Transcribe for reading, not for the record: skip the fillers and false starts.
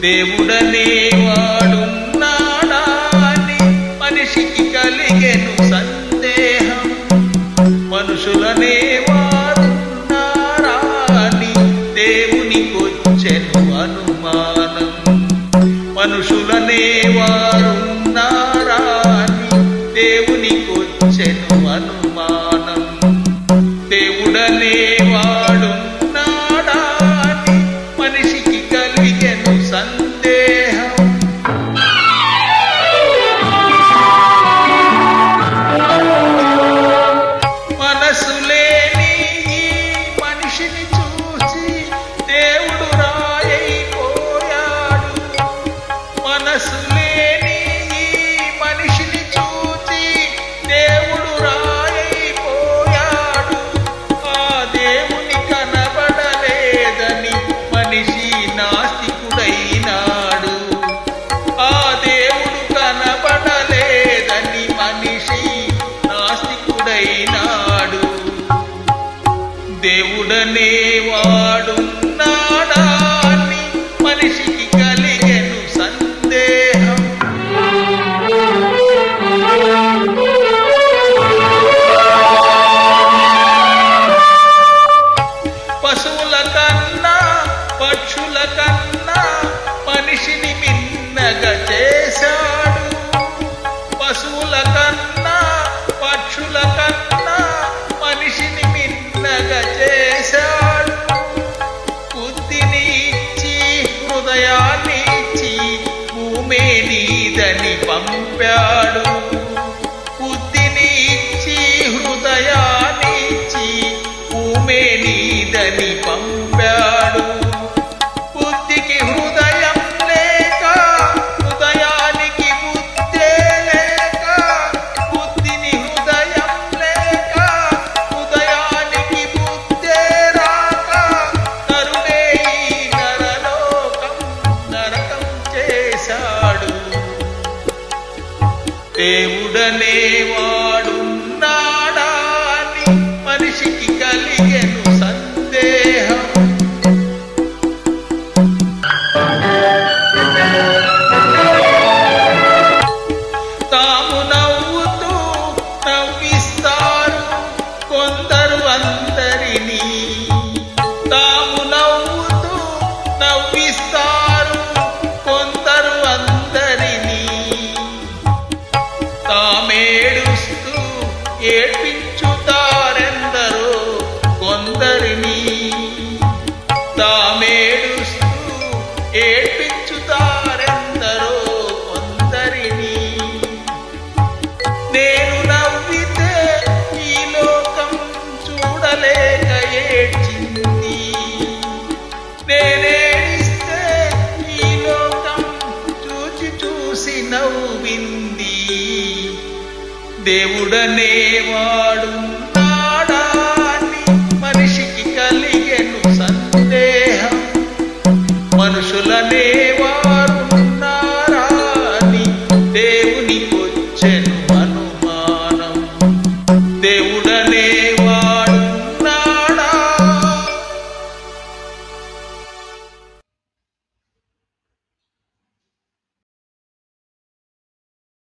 దేవుడనే వాడున్నాడా అని మనిషికి కలిగెను సందేహం. మనుషులనే వాడున్నారా అని దేవునికొచ్చెను అనుమానం. మనుషులనే వారున్నారా అని దేవునికొచ్చెను అనుమానం. దేవుడనే వాడున్నాడా అని మనిషికి కలిగెను సందేహం. మనసు లేని ఈ మనిషిని చూసి దేవుడు రాయైపోయాడు. మనసు లేని ఈ మనిషిని చూసి దేవుడు రాయైపోయాడు. ఆ దేవుని కనబడలేదని మనిషి నాస్తికుడైనాడు. ఆ దేవుడు కనబడలేదని మనిషి నాస్తికుడైనాడు. దేవుడనే వాడున్నాడా అని మనిషికి కలిగెను సందేహం. పశువుల కన్నా పక్షుల కన్నా మనిషిని మిన్నగా చేశాడు. పశువుల కన్నా పక్షుల కన్నా మనిషిని మిన్నగా చేశాడు. బుద్ధిని ఇచ్చి హృదయాన్ని ఇచ్చి భూమే నీదని పంపాడు. బుద్ధిని ఇచ్చి హృదయాన్ని ఇచ్చి భూమే నీదని పంపాడు. బుద్ధికి హృదయం లేక హృదయానికి బుద్ధే లేక, బుద్ధిని హృదయం లేక హృదయానికి బుద్ధే రాక కరుణే ఈ నరలోకం నరకం చేశాడు. దేవుడనే వాడున్నాడా అని మనిషికి కలిగెను సందేహం. తాము నవ్వుతూ నవ్విస్తారు కొందరు అందరినీ. తాము నవ్వుతూ నవ్విస్తారు కొందరు అందరినీ. తామేడుస్తూ ఏడ్పించుతారెందరో కొందరిని. తామేడుస్తూ ఏడ్పించుతారెందరో కొందరిని. నేను నవ్వితే ఈ లోకం చూడలేక ఏడ్చింది. నేనేడిస్తే ఈ లోకం చూచి చూసి నవ్వింది. దేవుడనే వాడున్నాడా అని మనిషికి కలిగెను సందేహం. మనుషులనే